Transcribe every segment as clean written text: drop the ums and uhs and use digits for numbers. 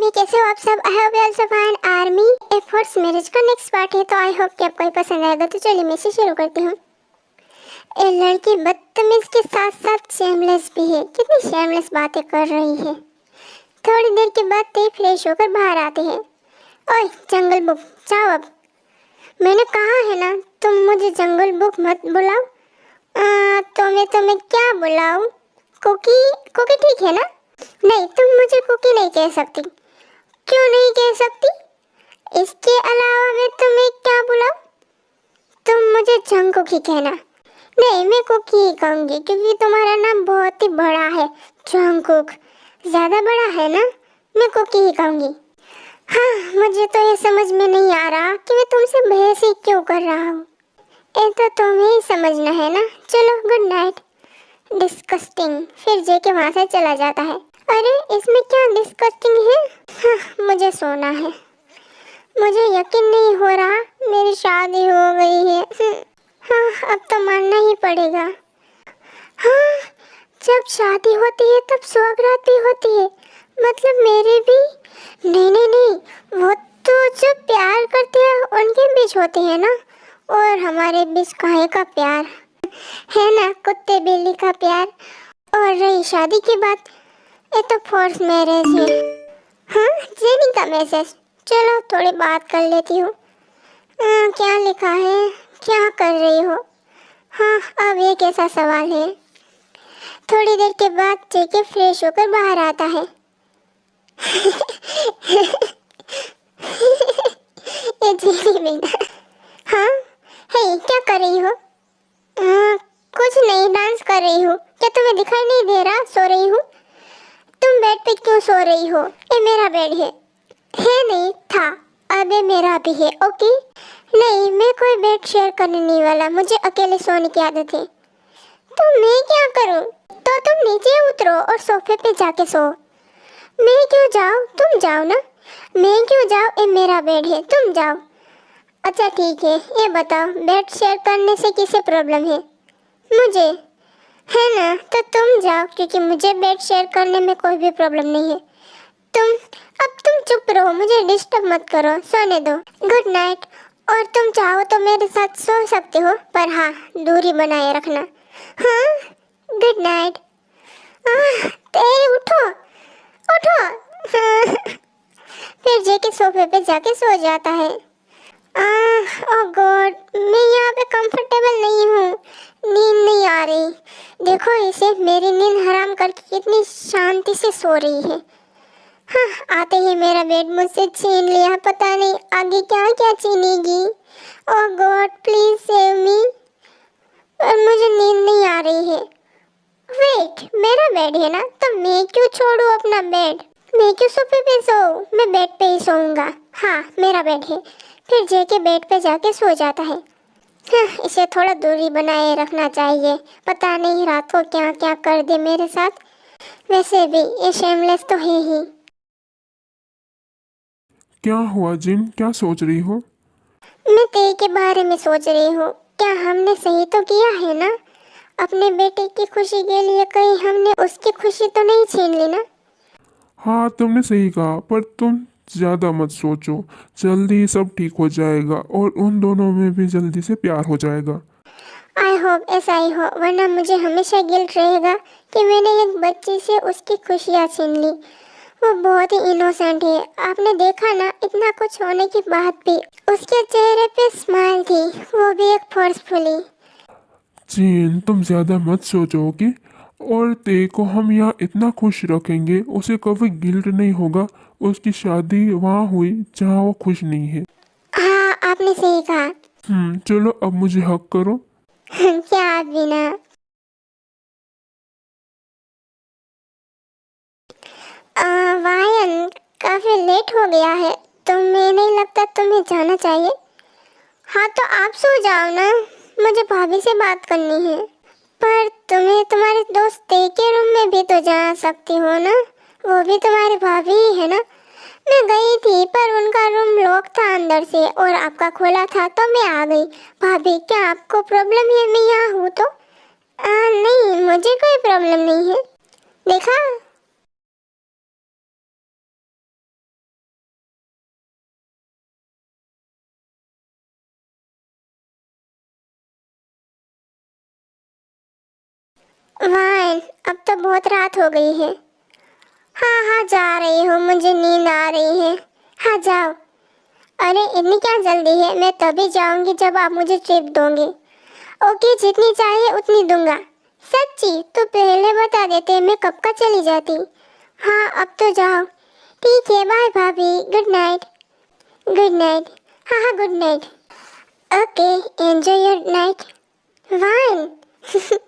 Morning, कैसे हो आप सब। I hope you also fine. Army efforts marriage का नेक्स्ट पार्ट है, तो आई होप कि आपको पसंद आएगा। तो चलिए मैं इसे शुरू करती हूँ। ये लड़की बदतमीज के साथ साथ शेमलेस भी है। कितनी शेमलेस बातें कर रही है। थोड़ी देर के बाद ते फ्रेश होकर बाहर आते हैं। ओए जंगल बुक, जाओ अब। मैंने कहा है ना तुम मुझे जंगल बुक मत बुलाओ। तो मैं तुम्हें क्या बुलाऊं? कुकी? कुकी ठीक है ना? नहीं, तुम मुझे कुकी नहीं कह सकती। क्यों नहीं कह सकती? इसके अलावा मैं तुम्हें क्या बुलाऊं? तुम मुझे जंगकुक ही कहना। नहीं, मैं कुकी ही कहूंगी क्योंकि तुम्हारा नाम बहुत ही बड़ा है। जंगकुक ज्यादा बड़ा है ना? मैं कुकी ही कहूंगी। हाँ, मुझे तो ये समझ में नहीं आ रहा कि मैं तुमसे बहस ही क्यों कर रहा हूँ। ये तो तुम्हें ही समझना है ना। चलो गुड नाइट। डिस्कस्टिंग। फिर जेके वहां से चला जाता है। अरे इसमें क्या डिस्कस्टिंग है? हाँ, मुझे सोना है। मुझे यकीन नहीं हो रहा मेरी शादी हो गई है। हाँ, अब तो मानना ही पड़ेगा। हाँ, जब शादी होती है तब सुहागरात भी होती है। मतलब मेरे भी? नहीं नहीं नहीं, वो तो जो प्यार करते हैं उनके बीच होते हैं ना। और हमारे बीच काहे का प्यार है ना, कुत्ते बिल्ली का प्यार। और रही शादी की बात, ये तो फोर्स मैरिज है। हाँ, जेनी का मैसेज। चलो थोड़ी बात कर लेती हूँ। क्या लिखा है? क्या कर रही हो? हाँ, अब ये कैसा सवाल है। थोड़ी देर के बाद जेके फ्रेश होकर बाहर आता है। ये जेनी बेटा। हाँ, हे क्या कर रही हो? कुछ नहीं, डांस कर रही हूँ। क्या तुम्हें दिखाई नहीं दे रहा सो रही हूँ? तुम बेड पे क्यों सो रही हो? ये मेरा बेड है। नहीं था, अब ये मेरा भी है। ओके? नहीं, मैं कोई बेड शेयर करने नहीं वाला। मुझे अकेले सोने की आदत है। तो मैं क्या करूं? तो तुम नीचे उतरो और सोफे पे जाके सो। मैं क्यों जाऊं? तुम जाओ ना। मैं क्यों जाऊं? ये मेरा बेड है, तुम जाओ। अच्छा ठीक है, ये बताओ बेड शेयर करने से किसे प्रॉब्लम है? मुझे है ना, तो तुम जाओ क्योंकि मुझे बेड शेयर करने में कोई भी प्रॉब्लम नहीं है। तुम चुप रहो, मुझे डिस्टर्ब मत करो, सोने दो। Good night. और तुम चाहो तो मेरे साथ सो सकते हो, पर हाँ, दूरी बनाए रखना। हाँ, गुड नाइट। उठो उठो। फिर जेके सोफे पे जाके सो जाता है। ओह गॉड, मैं यहाँ पे कंफर्टेबल नहीं हूँ। नींद नहीं आ रही। देखो इसे, मेरी नींद हराम करके कितनी शांति से सो रही है। हाँ, आते ही मेरा बेड मुझसे छीन लिया। पता नहीं आगे क्या क्या छीनेगी। ओह गॉड, प्लीज सेव मी। और मुझे नींद नहीं आ रही है। वेट, मेरा बेड है ना, तो मैं क्यों छोड़ूं अपना बेड? मैं क्यों सोफे पे सोऊं? मैं बेड पे ही सोऊंगा। हाँ, मेरा बेड है। फिर जेके बेड पे जाके सो जाता है। हाँ, इसे थोड़ा दूरी बनाए रखना चाहिए। पता नहीं रात को क्या क्या कर दे मेरे साथ। वैसे भी ये शेमलेस तो है ही। क्या हुआ जिन, क्या सोच रही हो? मैं तेरे के बारे में सोच रही हूँ। क्या हमने सही तो किया है ना? अपने बेटे की खुशी के लिए कहीं हमने उसकी खुशी तो नहीं छीन ली ना? हाँ, तुमने सही कहा, पर तुम ज़्यादा मत सोचो। जल्दी ही सब ठीक हो जाएगा और उन दोनों में भी जल्दी से प्यार हो जाएगा। आई होप ऐसा ही हो, वरना मुझे हमेशा गिल्ट रहेगा कि मैंने एक बच्ची से उसकी खुशियाँ छीन ली। वो बहुत ही इनोसेंट है। आपने देखा ना, इतना कुछ होने के बाद भी उसके चेहरे पे स्माइल थी, वो भी एक फोर्सफुली। जिन, तुम ज़्यादा मत सोचोगे। और ते को हम यहाँ इतना खुश रखेंगे, उसे कभी गिल्ट नहीं होगा। उसकी शादी वहाँ हुई जहाँ वो खुश नहीं है। हाँ, आपने सही कहा। चलो अब मुझे हक करो। क्या आप भी ना। वायन, काफी लेट हो गया है, तो मैं नहीं लगता तुम्हें जाना चाहिए। हाँ, तो आप सो जाओ ना, मुझे भाभी से बात करनी है। पर तुम्हें तुम्हारे दोस्त ते के रूम में भी तो जा सकती हो ना, वो भी तुम्हारी भाभी ही है ना। मैं गई थी पर उनका रूम लॉक था अंदर से और आपका खोला था, तो मैं आ गई। भाभी, क्या आपको प्रॉब्लम है मैं यहाँ हूँ तो? नहीं, मुझे कोई प्रॉब्लम नहीं है। देखा, वाइन, अब तो बहुत रात हो गई है। हाँ हाँ जा रही हूँ, मुझे नींद आ रही है। हाँ जाओ। अरे इतनी क्या जल्दी है, मैं तभी जाऊंगी जब आप मुझे टिप दोगे। ओके, जितनी चाहिए उतनी दूंगा। सच्ची? तो पहले बता देते, मैं कब का चली जाती। हाँ अब तो जाओ। ठीक है, बाय भाभी, गुड नाइट। Good night. हाँ हाँ good night. Okay, enjoy your night. Wine.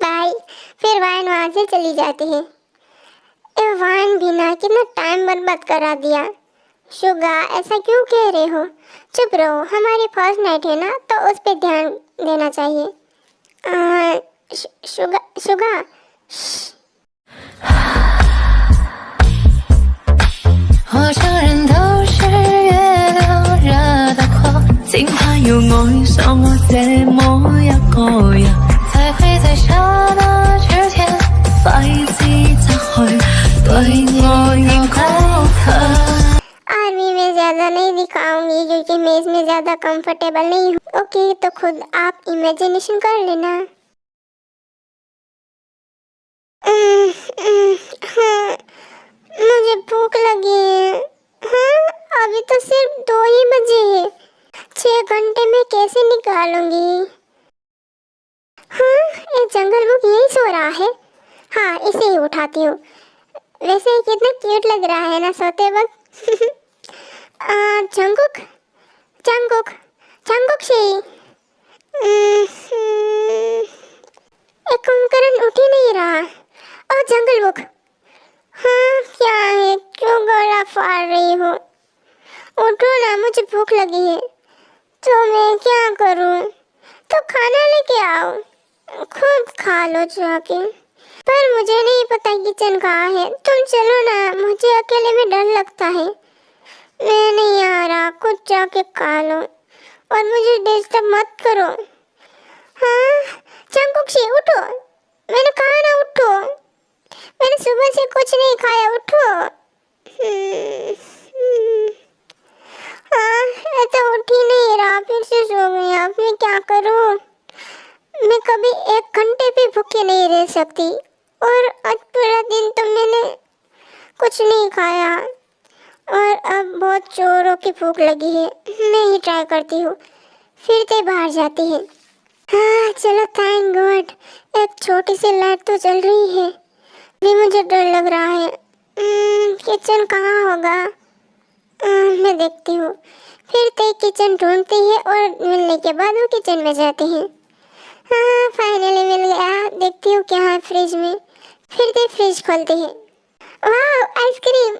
Bye. फिर वाइन वहाँ से चली जाती है। ए वाइन भी ना, कितना टाइम बर्बाद करा दिया। शुगा, ऐसा क्यों कह रहे हो? चुप रहो, हमारी फर्स्ट नाइट है ना, तो उस पे ध्यान देना चाहिए। Suga Suga. 我承认都是月亮惹的祸，竟还有爱上我这么一個人，才會在剎那之間快自責去對我有過分。 आर्मी में ज़्यादा नहीं दिखाऊंगी क्योंकि मैं इसमें ज़्यादा कंफर्टेबल नहीं हूँ। ओके, तो खुद आप इमेजिनेशन कर लेना। हाँ, मुझे भूख लगी है। हाँ, अभी तो सिर्फ 2 ही बजे हैं। 6 घंटे में कैसे निकालूंगी? हाँ, ये जंगल बुक यही सो रहा है। हाँ, इसे ही उठाती हूँ। वैसे ये कितना क्यूट लग रहा है ना सोते वक्त। जंगुक, जंगुक, जंगुक शी। एक कुंभकर्ण उठ ही नहीं रहा। और जंगल बुक। हाँ, क्या है, क्यों गला फाड़ रही हो? उठो ना, मुझे भूख लगी है। तो मैं क्या करूं? तो खाना लेके आओ, खुद खा लो जाके। पर मुझे नहीं पता किचन कहाँ है। तुम चलो ना, मुझे अकेले में डर लगता है। मैं नहीं आ रहा, खुद जाके खा लो और मुझे डिस्टर्ब मत करो। हाँ, चंकुक्षी उठो, मैंने कहा ना उठो। मैंने सुबह से कुछ नहीं खाया, उठो। हाँ, मैं तो उठ ही नहीं रहा, फिर से सो गई। अब मैं क्या करूँ? मैं कभी 1 घंटे भी भूखे नहीं रह सकती। और आज पूरा दिन तो मैंने कुछ नहीं खाया और अब बहुत जोरों की भूख लगी है। मैं ही ट्राई करती हूँ, फिर से बाहर जाती है। हाँ चलो, थैंक गॉड, एक छोटी सी लाइट तो जल रही है। भी मुझे डर लग रहा है। किचन कहाँ होगा? मैं देखती हूँ। फिर ते किचन ढूंढती है और मिलने के बाद वो किचन में जाती है। हाँ, फाइनली मिल गया। देखती हूँ क्या है फ्रिज में। फिर ते फ्रिज खोलती है। वाह, आइसक्रीम।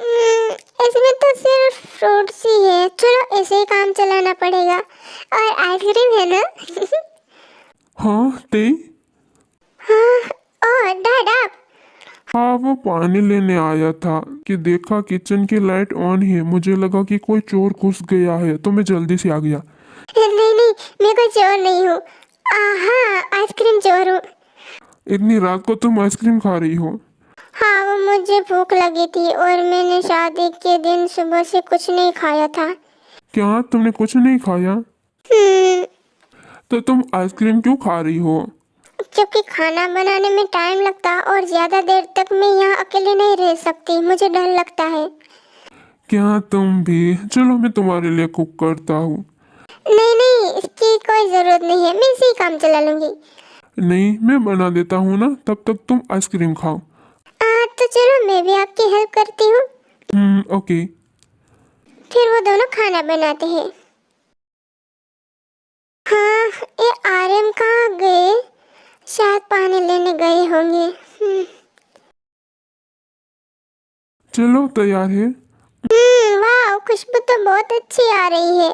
इसमें तो सिर्फ फ्रूट्स ही है। चलो ऐसे ही काम चलाना पड़ेगा। और आइसक्रीम है ना? हाँ ते। हाँ, और डैड आप? हाँ, वो पानी लेने आया था कि देखा किचन की लाइट ऑन है। मुझे लगा कि कोई चोर घुस गया है तो मैं जल्दी से आ गया। नहीं नहीं, मैं कोई चोर नहीं हूँ। हाँ, आइसक्रीम चोर हूँ। इतनी रात को तुम आइसक्रीम खा रही हो? हाँ, वो मुझे भूख लगी थी और मैंने शादी के दिन सुबह से कुछ नहीं खाया था। क्या तुमने कुछ नहीं खाया? हम्म, तो तुम आइसक्रीम क्यों खा रही हो? क्योंकि खाना बनाने में टाइम लगता और ज़्यादा देर तक मैं यहाँ अकेले नहीं रह सकती, मुझे डर लगता है। क्या तुम भी? चलो मैं तुम्हारे लिए कुक करता हूँ। नहीं नहीं, इसकी कोई ज़रूरत नहीं है, मैं इसी काम चला लूँगी। नहीं, मैं बना देता हूँ ना, तब तक तुम आइसक्रीम खाओ। तो चलो मैं भी आपकी हेल्प करती हूँ। ओके। फिर वो दोनों खाना बनाते हैं। हाँ, ये आर्यन कहाँ गए? शायद पानी लेने गए होंगे। चलो तैयार है। वाह, खुशबू तो बहुत अच्छी आ रही है।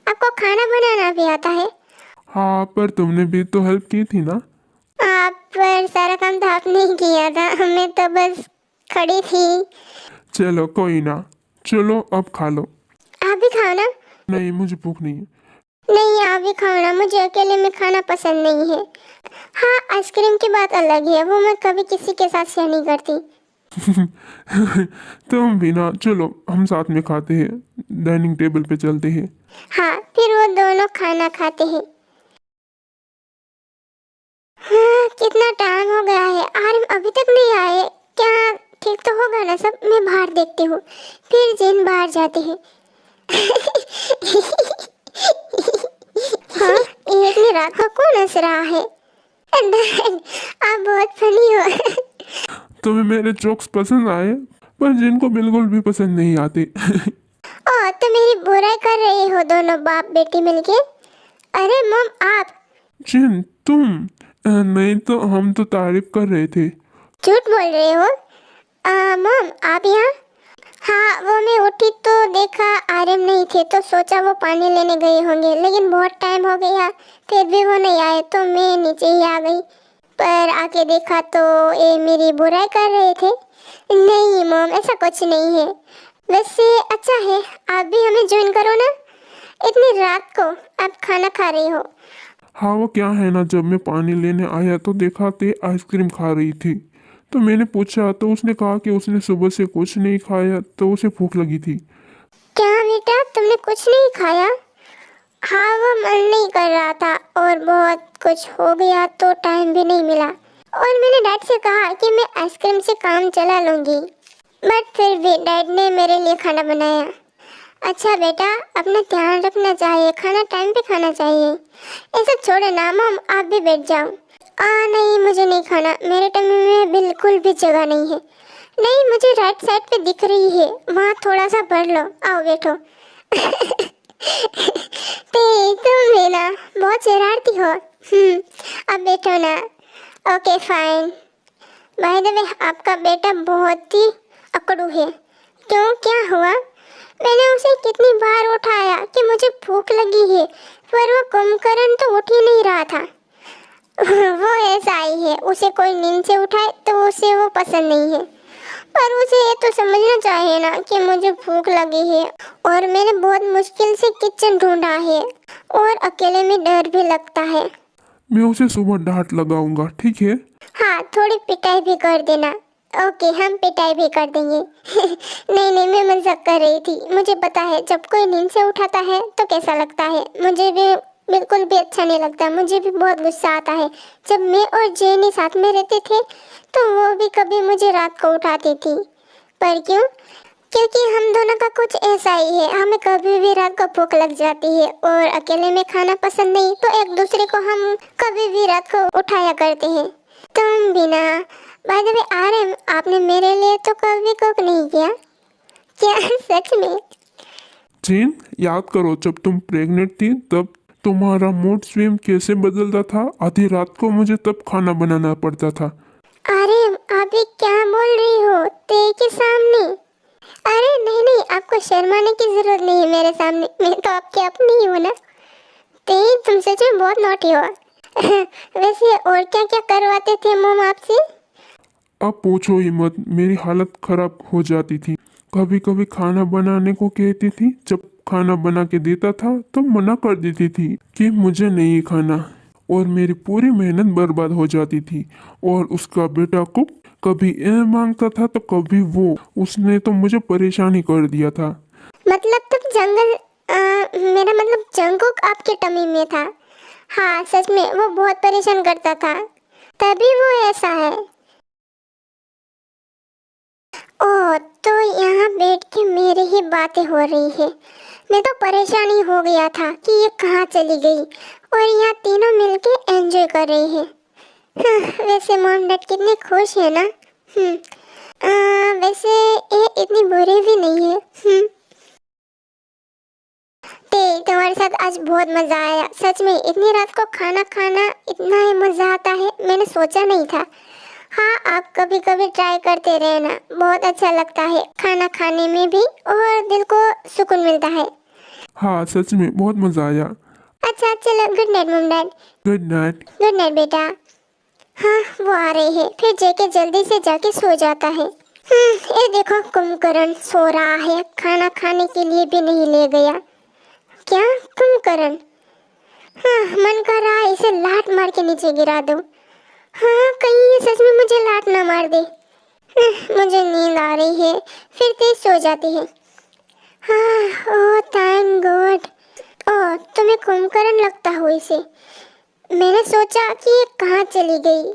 आपको खाना बनाना भी आता है? हाँ, पर तुमने भी तो हेल्प की थी ना। आप पर सारा काम तो आपने ही किया था, मैं तो बस खड़ी थी। चलो कोई ना, चलो अब खा लो। आप भी खाओ ना। नहीं, मुझे भूख नहीं है। नहीं, आप भी खाओ ना, मुझे अकेले में खाना पसंद नहीं है। हाँ, आइसक्रीम की बात अलग है, वो मैं कभी किसी के साथ शेयर नहीं करती। तुम भी ना, चलो हम साथ में खाते हैं, डाइनिंग टेबल पे चलते हैं। हाँ, फिर वो दोनों खाना खाते हैं। हाँ, कितना इतना टाइम हो गया है, आर्यन अभी तक नहीं आए। क्या ठीक तो होगा ना सब? मैं बाहर देखती हूँ। फिर जिन बाहर जाते हैं। हाँ, ये इतनी रात को कौन हंस रहा है? डैड, आप बहुत फनी हो। तुम्हें मेरे जोक्स पसंद आए, पर जिनको बिल्कुल भी पसंद नहीं आते। ओ, तो मेरी बुराई कर रही हो दोनों बाप बेटी मिलके? अरे मम, आप जिन तुम नहीं तो हम तो तारीफ कर रहे थे। झूठ बोल रहे हो। मम, आप यहाँ? हाँ, वो मैं उठी तो देखा आर्यन नहीं थे, तो सोचा वो पानी लेने गए होंगे, लेकिन बहुत टाइम हो गया फिर भी वो नहीं आए, तो मैं नीचे ही आ गई। पर आके देखा तो ये मेरी बुराई कर रहे थे। नहीं मम, ऐसा कुछ नहीं है। वैसे अच्छा है, आप भी हमें ज्वाइन करो ना। इतनी रात को आप खाना खा रही हो। हाँ वो क्या है ना, जब मैं पानी लेने आया तो देखा ते आइसक्रीम खा रही थी, तो मैंने पूछा तो उसने कहा कि उसने सुबह से कुछ नहीं खाया, तो उसे भूख लगी थी। क्या बेटा, तुमने कुछ नहीं खाया? हाँ, वो मन नहीं कर रहा था और बहुत कुछ हो गया तो टाइम भी नहीं मिला, और मैंने डैड से कहा कि मैं आइसक्रीम से काम चला लूँगी, बट फिर भी डैड ने मेरे लिए खाना बनाया। अच्छा बेटा, अपना ध्यान रखना चाहिए, खाना टाइम पे खाना चाहिए। ये सब छोड़ो ना मम, आप भी बैठ जाओ। नहीं, मुझे नहीं खाना, मेरे टमी में बिल्कुल भी जगह नहीं है। नहीं, मुझे राइट साइड पे दिख रही है, वहाँ थोड़ा सा भर लो, आओ बैठो। ते तुम भी ना बहुत शरारती हो। अब बैठो ना। Okay fine. By the way, आपका बेटा बहुत ही अकड़ू है। क्यों, क्या हुआ? मैंने उसे कितनी बार उठाया कि मुझे भूख लगी है, पर वो कुंभकर्ण तो उठ ही नहीं रहा था। वो ऐसा ही है, उसे कोई नींद से उठाए तो उसे वो पसंद नहीं है, पर उसे ये तो समझना चाहिए ना कि मुझे भूख लगी है और मैंने बहुत मुश्किल से किचन ढूंढा है, और अकेले में डर भी लगता है। मैं उसे सुबह डांट लगाऊंगा, ठीक है? हाँ, थोड़ी पिटाई भी कर देना। ओके, हम पिटाई भी कर देंगे। नहीं नहीं, मैं मजाक कर रही थी। मुझे पता है जब कोई नींद से उठाता है तो कैसा लगता है। मुझे भी बिल्कुल भी अच्छा नहीं लगता, मुझे भी बहुत गुस्सा आता है। जब मैं और जेनी साथ में रहते थे तो वो भी कभी मुझे रात को उठाती थी। पर क्यों? क्योंकि हम दोनों का कुछ ऐसा ही है, हमें कभी भी रात को भूख लग जाती है और अकेले में खाना पसंद नहीं, तो एक दूसरे को हम कभी भी रात को उठाया करते हैं। तुम भी ना। बाय द वे आर्यन, आपने मेरे लिए तो कभी कुक नहीं किया क्या? सच में? जिन याद करो, जब तुम प्रेग्नेंट थी तब तुम्हारा मूड स्विंग कैसे बदलता था। आधी रात को मुझे तब खाना बनाना पड़ता था। आर्यन, आप ये क्या बोल रही हो ते के सामने? अरे नहीं नहीं, आपको शर्माने की जरूरत नहीं है मेरे सामने, मैं तो आपकी अपनी ही हूँ ना। ते, तुम सच में बहुत नॉटी हो। वैसे और क्या क्या करवाते थे मम आपसे? अब पूछो ही मत, मेरी हालत खराब हो जाती थी। कभी कभी खाना बनाने को कहती थी, जब खाना बना के देता था तो मना कर देती थी कि मुझे नहीं खाना, और मेरी पूरी मेहनत बर्बाद हो जाती थी। और उसका बेटा कुक कभी ये मांगता था तो कभी वो, उसने तो मुझे परेशान ही कर दिया था। मतलब तुम मेरा मतलब जंगकुक आपके टमी में था? हाँ सच में, वो बहुत परेशान करता था, तभी वो ऐसा है। ओह, तो यहाँ बैठ के मेरी ही बातें हो रही है। मैं तो परेशान ही हो गया था कि ये कहाँ चली गई, और यहाँ तीनों मिलके एंजॉय कर रही है। वैसे मॉम डैड कितने खुश है ना। वैसे ये इतनी बुरी भी नहीं है। तुम्हारे साथ आज बहुत मजा आया, सच में। इतनी रात को खाना खाना इतना ही मजा आता है, मैंने सोचा नहीं था। हाँ, आप कभी कभी ट्राई करते रहना, बहुत अच्छा लगता है खाना खाने में भी, और दिल को सुकून मिलता है। हाँ सच में बहुत मजा आया। अच्छा चलो, गुड नाइट मम dad. Good night. Good night बेटा। हाँ, वो आ रही है, फिर जेके जल्दी से जाके सो जाता है। ये देखो, कुंभकर्ण सो रहा है, खाना खाने के लिए भी नहीं ले गया। क्या कुंभकर्ण? हाँ, मन कर रहा है इसे लात मार के नीचे गिरा दो। हाँ, कहीं ये सच में मुझे लात ना मार दे। मुझे नींद आ रही है, फिर तेज सो जाती है। हाँ, ओह थैंक गॉड। ओह, तुम्हें कुंभकर्ण लगता हो इसे। मैंने सोचा कि ये कहाँ चली गई।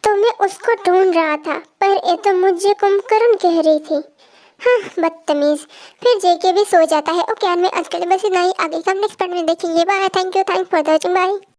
तो मैं उसको ढूंढ रहा था, पर ये तो मुझे कुंभकर्ण कह रही थी। हाँ, बदतमीज। फिर जेके भी सो जाता है। ओके यार, मैं आज के लिए बस इतना ही। आगे का नेक्स्ट पार्ट में देखेंगे। Bye, thank you for watching, bye.